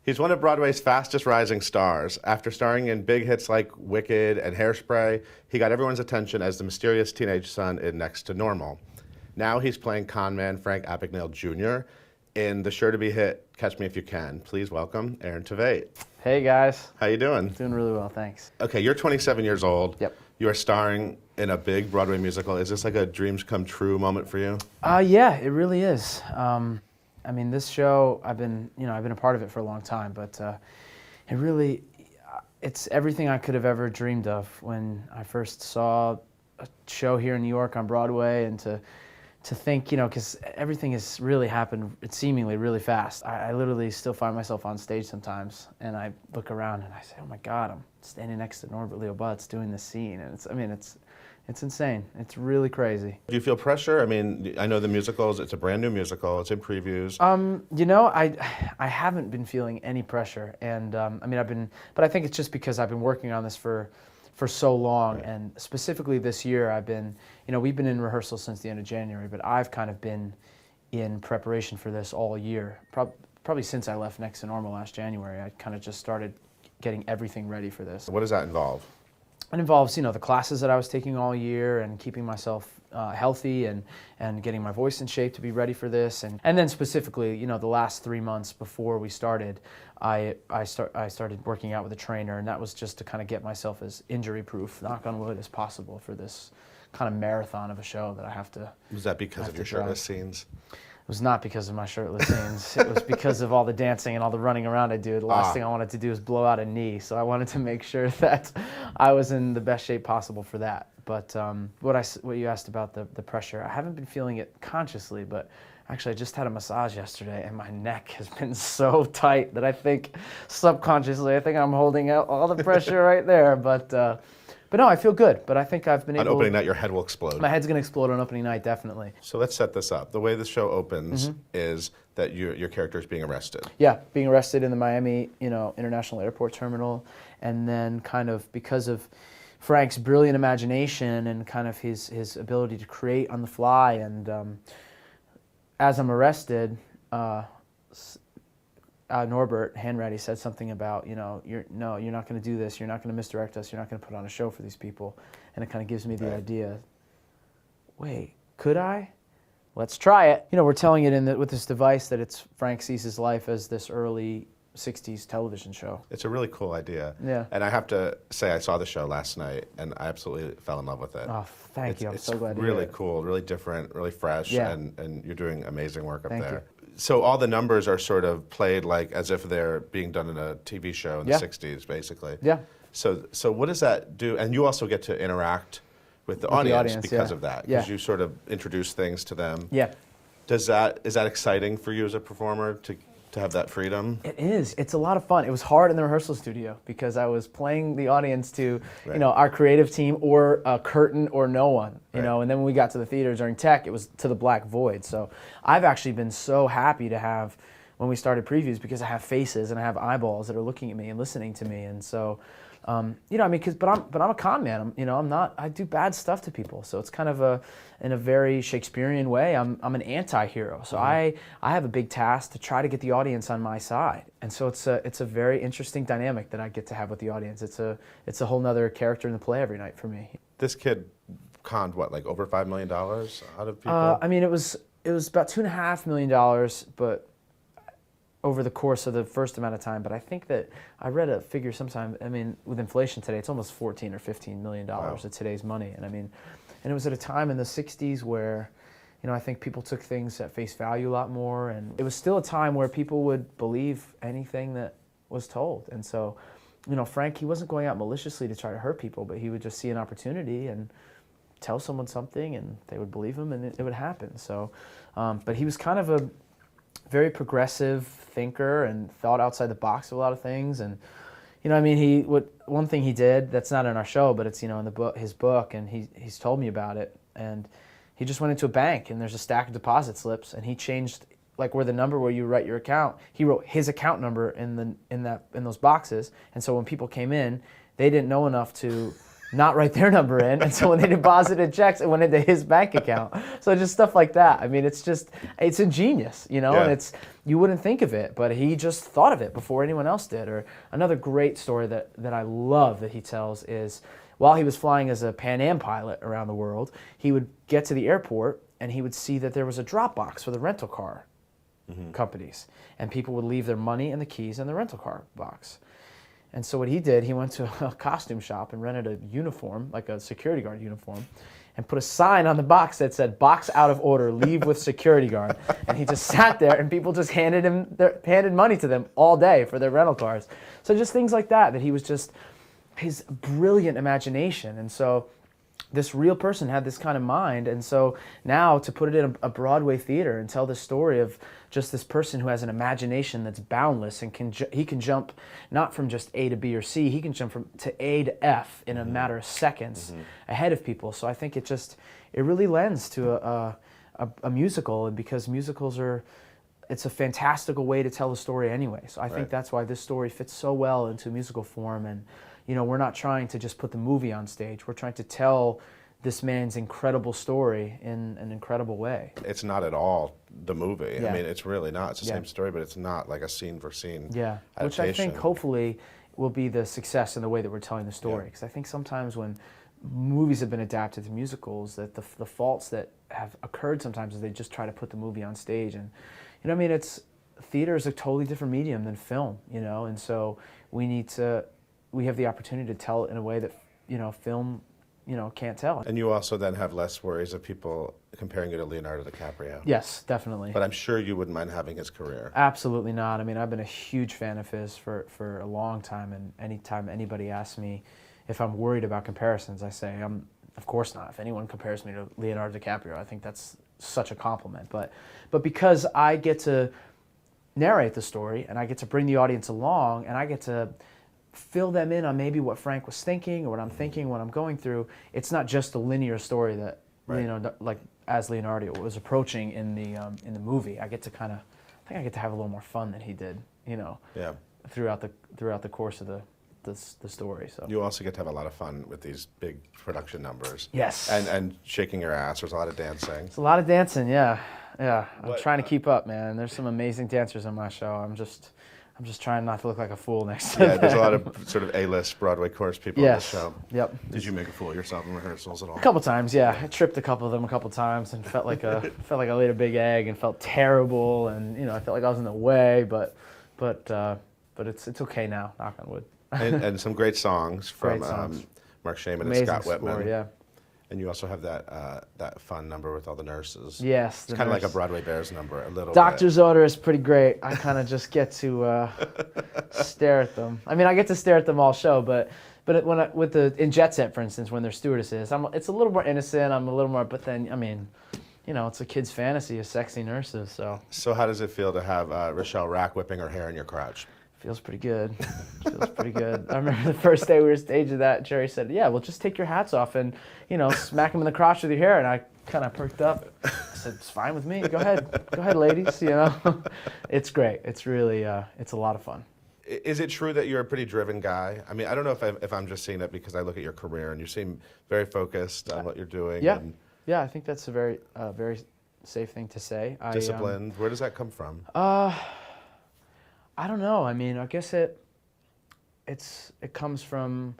He's one of Broadway's fastest rising stars. After starring in big hits like Wicked and Hairspray, he got everyone's attention as the mysterious teenage son in Next to Normal. Now he's playing conman Frank Abagnale Jr. in the sure-to-be hit Catch Me If You Can. Please welcome Aaron Tveit. Hey guys. How you doing? Doing really well, thanks. Okay, you're 27 years old. Yep. You are starring in a big Broadway musical. Is this like a dreams come true moment for you? Yeah, it really is. I mean, this show, I've been a part of it for a long time, but it's everything I could have ever dreamed of when I first saw a show here in New York on Broadway, and to think, because everything has really happened, it's seemingly really fast. I literally still find myself on stage sometimes, and I look around and I say, oh my God, I'm standing next to Norbert Leo Butz doing this scene, and it's insane. It's really crazy. Do you feel pressure? I mean, I know the musicals, it's a brand new musical, it's in previews. I haven't been feeling any pressure, and but I think it's just because I've been working on this for so long, right. And specifically this year we've been in rehearsal since the end of January, but I've kind of been in preparation for this all year. Probably since I left Next to Normal last January, I kind of just started getting everything ready for this. What does that involve? It involves, the classes that I was taking all year and keeping myself healthy and getting my voice in shape to be ready for this. And then specifically, the last 3 months before we started, I started working out with a trainer, and that was just to kind of get myself as injury-proof, knock on wood, as possible for this kind of marathon of a show that I have to. Was that because of your shirtless scenes? It was not because of my shirtless scenes. It was because of all the dancing and all the running around I do. The last thing I wanted to do was blow out a knee, so I wanted to make sure that I was in the best shape possible for that. But what you asked about the pressure, I haven't been feeling it consciously, but actually I just had a massage yesterday, and my neck has been so tight that I think subconsciously I'm holding out all the pressure right there. But no, I feel good. But I think I've been able. On opening night, your head will explode. My head's going to explode on opening night, definitely. So let's set this up. The way the show opens is that your character is being arrested. Yeah, being arrested in the Miami, International Airport terminal, and then kind of because of Frank's brilliant imagination and kind of his ability to create on the fly, and as I'm arrested, Norbert Hanratty said something about, you're not going to do this, you're not going to misdirect us, you're not going to put on a show for these people. And it kind of gives me the idea, wait, could I? Let's try it. We're telling it with this device that Frank sees his life as this early 60s television show. It's a really cool idea. Yeah. And I have to say, I saw the show last night, and I absolutely fell in love with it. Oh, thank you. I'm so glad to hear it. It's really cool, really different, really fresh, and you're doing amazing work up there. Thank you. So all the numbers are sort of played like as if they're being done in a TV show in the 60s, basically. Yeah. So what does that do? And you also get to interact with the audience because of that, because you sort of introduce things to them. Yeah. Is that exciting for you as a performer to have that freedom? It is. It's a lot of fun. It was hard in the rehearsal studio because I was playing the audience to, our creative team or a curtain or no one, and then when we got to the theater during tech, it was to the black void. So I've actually been so happy to have, when we started previews, because I have faces and I have eyeballs that are looking at me and listening to me, and so, but I'm a con man. I do bad stuff to people. So it's kind of in a very Shakespearean way, I'm an anti-hero. So I have a big task to try to get the audience on my side. And so it's a very interesting dynamic that I get to have with the audience. It's a whole nother character in the play every night for me. This kid conned what, like over $5 million out of people? It was about $2.5 million, but over the course of the first amount of time. But I think that I read a figure sometime, with inflation today, it's almost $14 or $15 million of today's money. And it was at a time in the 60s where, I think people took things at face value a lot more. And it was still a time where people would believe anything that was told. And so, Frank, he wasn't going out maliciously to try to hurt people, but he would just see an opportunity and tell someone something, and they would believe him, and it would happen. So, but he was kind of a very progressive thinker and thought outside the box of a lot of things. And one thing he did that's not in our show, but it's in his book, and he's told me about it. And he just went into a bank, and there's a stack of deposit slips, and he changed where the number where you write your account. He wrote his account number in those boxes, and so when people came in, they didn't know enough to not write their number in. And so when they deposited checks, it went into his bank account. So just stuff like that. I mean, it's ingenious, you know, Yeah. and you wouldn't think of it, but he just thought of it before anyone else did. Or another great story that I love that he tells is while he was flying as a Pan Am pilot around the world, he would get to the airport and he would see that there was a drop box for the rental car companies, and people would leave their money and the keys in the rental car box. And so what he did, he went to a costume shop and rented a uniform, like a security guard uniform, and put a sign on the box that said, "Box out of order, leave with security guard." And he just sat there, and people just handed money to them all day for their rental cars. So just things like that he was just, his brilliant imagination. And so this real person had this kind of mind, and so now to put it in a Broadway theater and tell the story of just this person who has an imagination that's boundless and he can jump not from just A to B or C, he can jump to A to F in a matter of seconds ahead of people. So I think it really lends to a musical, and because musicals it's a fantastical way to tell a story anyway. So I think that's why this story fits so well into musical form. And you know, we're not trying to just put the movie on stage. We're trying to tell this man's incredible story in an incredible way. It's not at all the movie. Yeah. I mean, it's really not. It's the same story, but it's not like a scene for scene adaptation. Which I think hopefully will be the success in the way that we're telling the story. Because I think sometimes when movies have been adapted to musicals, that the faults that have occurred sometimes is they just try to put the movie on stage. And, you know, I mean, theater is a totally different medium than film, you know, and so we have the opportunity to tell it in a way that, you know, film, you know, can't tell. And you also then have less worries of people comparing you to Leonardo DiCaprio. Yes, definitely. But I'm sure you wouldn't mind having his career. Absolutely not. I mean, I've been a huge fan of his for a long time, and anytime anybody asks me if I'm worried about comparisons, I say, of course not. If anyone compares me to Leonardo DiCaprio, I think that's such a compliment. But because I get to narrate the story, and I get to bring the audience along, and I get to fill them in on maybe what Frank was thinking or what I'm thinking, what I'm going through. It's not just a linear story that like as Leonardo was approaching in the movie. I think I get to have a little more fun than he did, you know. Yeah. Throughout the course of the story. So you also get to have a lot of fun with these big production numbers. Yes. And shaking your ass. There's a lot of dancing. It's a lot of dancing. Yeah. I'm trying to keep up, man. There's some amazing dancers on my show. I'm just trying not to look like a fool next to them. Yeah, there's a lot of sort of A-list Broadway chorus people on the show. Yep. Did you make a fool of yourself in rehearsals at all? A couple times, yeah. I tripped a couple of them a couple times and felt like I laid a big egg and felt terrible, and you know, I felt like I was in the way, but it's okay now, knock on wood. and some great songs from Mark Shaman and Scott Whitman. Score, yeah. And you also have that fun number with all the nurses. Yes. It's kind of like a Broadway Bears number, a little Doctor's Order is pretty great. I kind of just get to stare at them. I mean, I get to stare at them all show, but in Jet Set, for instance, when they're stewardesses, it's a little more innocent. I'm a little more, but then, I mean, you know, it's a kid's fantasy of sexy nurses, so. So how does it feel to have Rochelle rack whipping her hair in your crotch? Feels pretty good. Feels pretty good. I remember the first day we were staging that, Jerry said, "Yeah, well, just take your hats off and, you know, smack them in the crotch with your hair." And I kind of perked up. I said, "It's fine with me. Go ahead, ladies." You know, it's great. It's really, it's a lot of fun. Is it true that you're a pretty driven guy? I mean, I don't know if I'm just seeing that because I look at your career and you seem very focused on what you're doing. Yeah, and yeah. I think that's a very, very safe thing to say. Disciplined. Where does that come from? I don't know. I mean, I guess it comes from,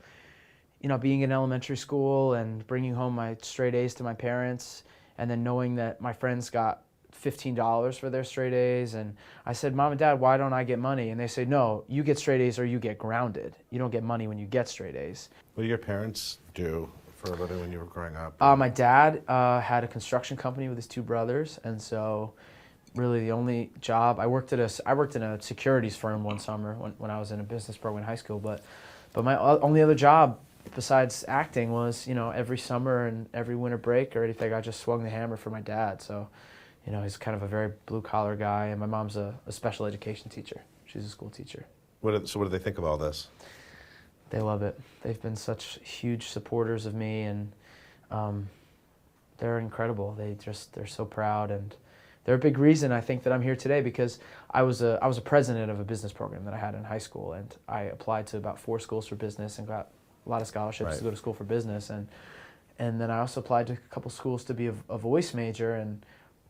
you know, being in elementary school and bringing home my straight A's to my parents, and then knowing that my friends got $15 for their straight A's, and I said, "Mom and Dad, why don't I get money?" And they say, "No, you get straight A's or you get grounded. You don't get money when you get straight A's." What do your parents do for a living when you were growing up? My dad had a construction company with his two brothers, and so really the only job I worked in a securities firm one summer when I was in a business program in high school, but my only other job besides acting was, you know, every summer and every winter break or anything, I just swung the hammer for my dad. So, you know, he's kind of a very blue collar guy, and my mom's a special education teacher. She's a school teacher. So what do they think of all this? They love it. They've been such huge supporters of me, and they're incredible. They're so proud, and they're a big reason I think that I'm here today, because I was a president of a business program that I had in high school, and I applied to about 4 schools for business and got a lot of scholarships Right. to go to school for business, and then I also applied to a couple schools to be a voice major, and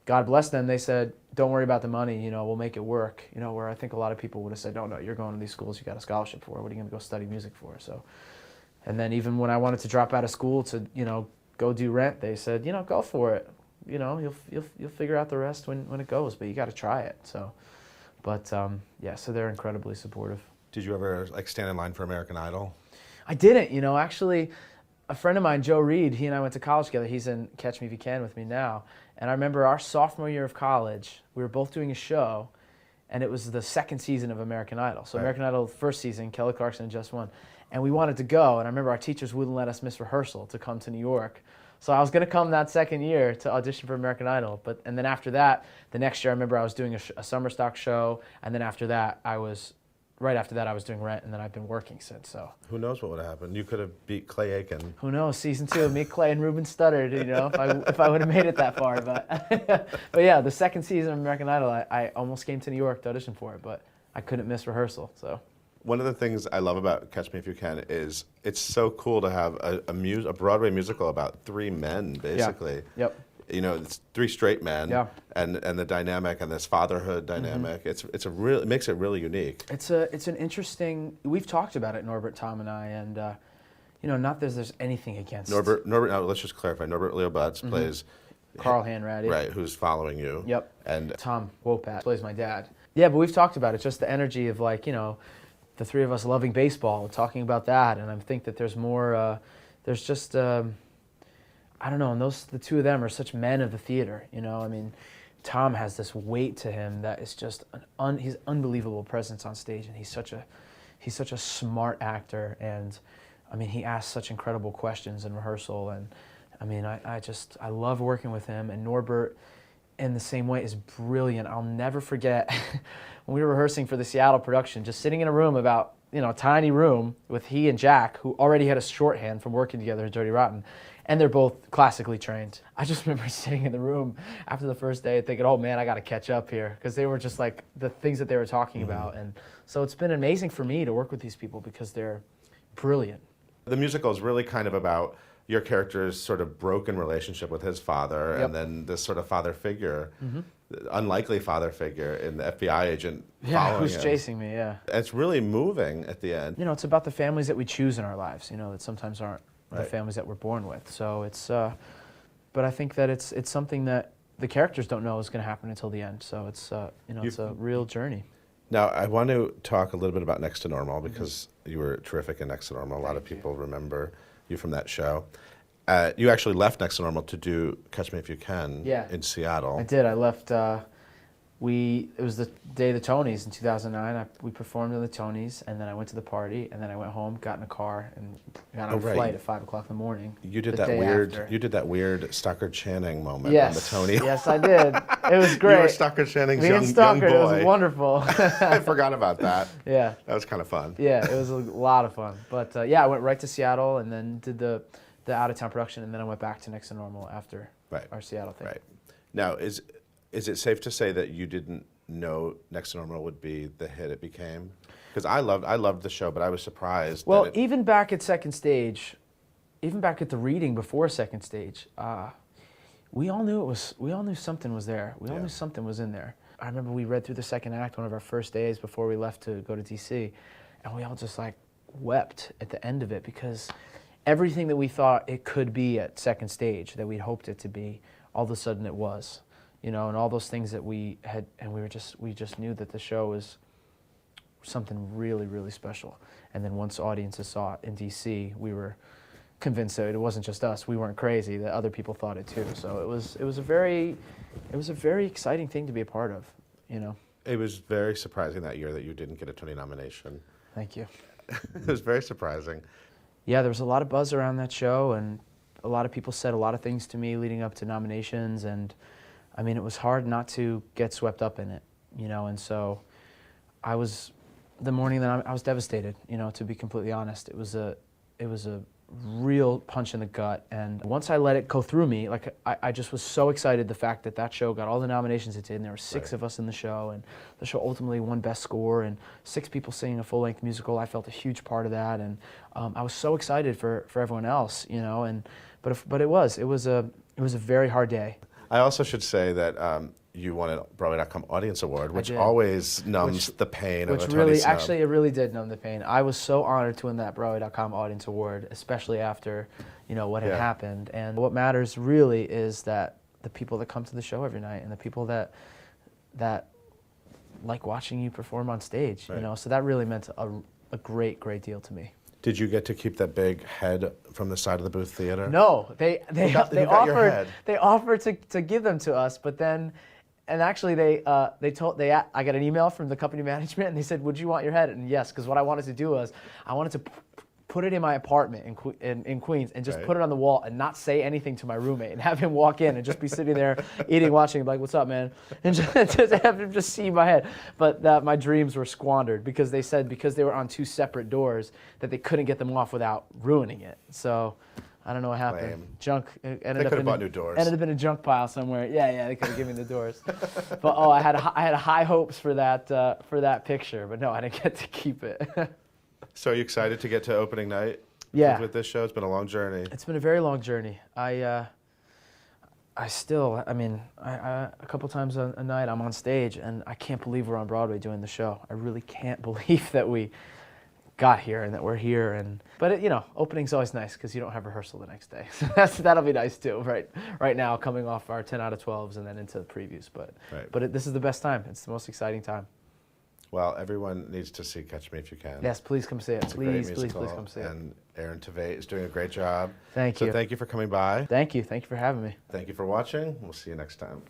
God bless them, they said, don't worry about the money, we'll make it work, where I think a lot of people would have said, no, you're going to these schools you got a scholarship for, what are you going to go study music for? So, and then even when I wanted to drop out of school to, go do Rent, they said, go for it, you'll figure out the rest when it goes, but you got to try it. So, but yeah, so they're incredibly supportive. Did you ever stand in line for American Idol? I didn't, actually, a friend of mine, Joe Reed, he and I went to college together. He's in Catch Me If You Can with me now. And I remember our sophomore year of college, we were both doing a show, and it was the second season of American Idol. So Right. American Idol, first season, Kelly Clarkson had just won. And we wanted to go, and I remember our teachers wouldn't let us miss rehearsal to come to New York. So I was going to come that second year to audition for American Idol. And then after that, the next year, I remember I was doing a summer stock show, and then after that, right after that, I was doing Rent, and then I've been working since. So Who knows what would have happened? You could have beat Clay Aiken. who knows? Season 2, me, Clay, and Ruben stuttered. If I would have made it that far. But yeah, the second season of American Idol, I almost came to New York to audition for it, but I couldn't miss rehearsal. So One of the things I love about Catch Me If You Can is it's so cool to have a Broadway musical about three men, basically. Yeah. Yep. It's three straight men, Yeah. and the dynamic and this fatherhood dynamic. It makes it really unique. It's an interesting. We've talked about it, Norbert, Tom, and I, and not that there's anything against Norbert. Now let's just clarify. Norbert Leo Butz plays Carl Hanratty. right, who's following you. Yep. And Tom Wopat plays my dad. Yeah, but we've talked about it. Just the energy of the three of us loving baseball, talking about that, and I think that there's more. There's just. I don't know, and the two of them are such men of the theater, I mean, Tom has this weight to him that is just he's unbelievable presence on stage, and he's such a smart actor, and I mean, he asks such incredible questions in rehearsal, and I mean, I love working with him, and Norbert in the same way is brilliant. I'll never forget when we were rehearsing for the Seattle production, just sitting in a room about, a tiny room with he and Jack, who already had a shorthand from working together in Dirty Rotten. And they're both classically trained. I just remember sitting in the room after the first day thinking, oh man, I got to catch up here. Because they were just like the things that they were talking about. And so it's been amazing for me to work with these people because they're brilliant. the musical is really kind of about your character's sort of broken relationship with his father, Yep. and then this sort of father figure, unlikely father figure in the FBI agent following who's him. chasing me, yeah. It's really moving at the end. It's about the families that we choose in our lives, that sometimes aren't the Right. families that we're born with. So it's, but I think that it's something that the characters don't know is going to happen until the end. So it's, it's a real journey. Now, I want to talk a little bit about Next to Normal because you were terrific in Next to Normal. A lot of people remember you from that show. You actually left Next to Normal to do Catch Me If You Can in Seattle. I did. I left. It was the day of the Tonys in 2009. We performed at the Tonys, and then I went to the party, and then I went home, got in a car, and got on a flight at 5 o'clock in the morning. You did the that day weird. after. You did that weird Stockard Channing moment Yes, on the Tony. yes, I did. It was great. You were Stockard Channing's Me young and Stockard, boy. it was wonderful. I forgot about that. Yeah. That was kind of fun. Yeah, it was a lot of fun. But I went right to Seattle, and then did the out-of-town production, and then I went back to Next to Normal after our Seattle thing. Right. Now, is it safe to say that you didn't know Next to Normal would be the hit it became? Because I loved the show, but I was surprised. Well, that even back at Second Stage, even back at the reading before Second Stage, we all knew something was there. We all knew something was in there. I remember we read through the second act one of our first days before we left to go to DC, and we all just like wept at the end of it because everything that we thought it could be at Second Stage, that we'd hoped it to be, all of a sudden it was. And all those things that we had, and we just knew that the show was something really, really special. And then once audiences saw it in DC, we were convinced that it wasn't just us. We weren't crazy, that other people thought it too. So it was a very exciting thing to be a part of, It was very surprising that year that you didn't get a Tony nomination. Thank you. It was very surprising. Yeah, there was a lot of buzz around that show, and a lot of people said a lot of things to me leading up to nominations, and I mean, it was hard not to get swept up in it, and so the morning that I was devastated, to be completely honest. It was a real punch in the gut. And once I let it go through me, like I just was so excited the fact that that show got all the nominations it did, and there were 6 of us in the show, and the show ultimately won Best Score, and 6 people singing a full-length musical. I felt a huge part of that, and I was so excited for everyone else, you know. And but it was a very hard day. I also should say that you won a Broadway.com Audience Award, which always numbs the pain of a Tony snub. Actually, it really did numb the pain. I was so honored to win that Broadway.com Audience Award, especially after, you know, what had happened. And what matters really is that the people that come to the show every night and the people that like watching you perform on stage, you know. So that really meant a great deal to me. Did you get to keep that big head from the side of the Booth Theater? No, they offered to give them to us, but then, and actually I got an email from the company management, and they said, "Would you want your head?" And yes, because what I wanted to do was I wanted to put it in my apartment in Queens and just put it on the wall and not say anything to my roommate and have him walk in and just be sitting there eating, watching, like, "What's up, man?" And just have him just see my head. But my dreams were squandered because they said because they were on 2 separate doors that they couldn't get them off without ruining it. So I don't know what happened. Lame. Junk. They could have bought new doors. Ended up in a junk pile somewhere. Yeah, they could have given me the doors. But I had high hopes for that picture, but no, I didn't get to keep it. So are you excited to get to opening night? Yeah. With this show? It's been a long journey. It's been a very long journey. I mean, a couple times a night I'm on stage, and I can't believe we're on Broadway doing the show. I really can't believe that we got here and that we're here. But you know, opening's always nice because you don't have rehearsal the next day. So that'll be nice too. Right now, coming off our 10 out of 12s and then into the previews. But this is the best time. It's the most exciting time. Well, everyone needs to see Catch Me If You Can. Yes, please come see it. Please come see it. And Aaron Tveit is doing a great job. Thank you. So thank you for coming by. Thank you for having me. Thank you for watching. We'll see you next time.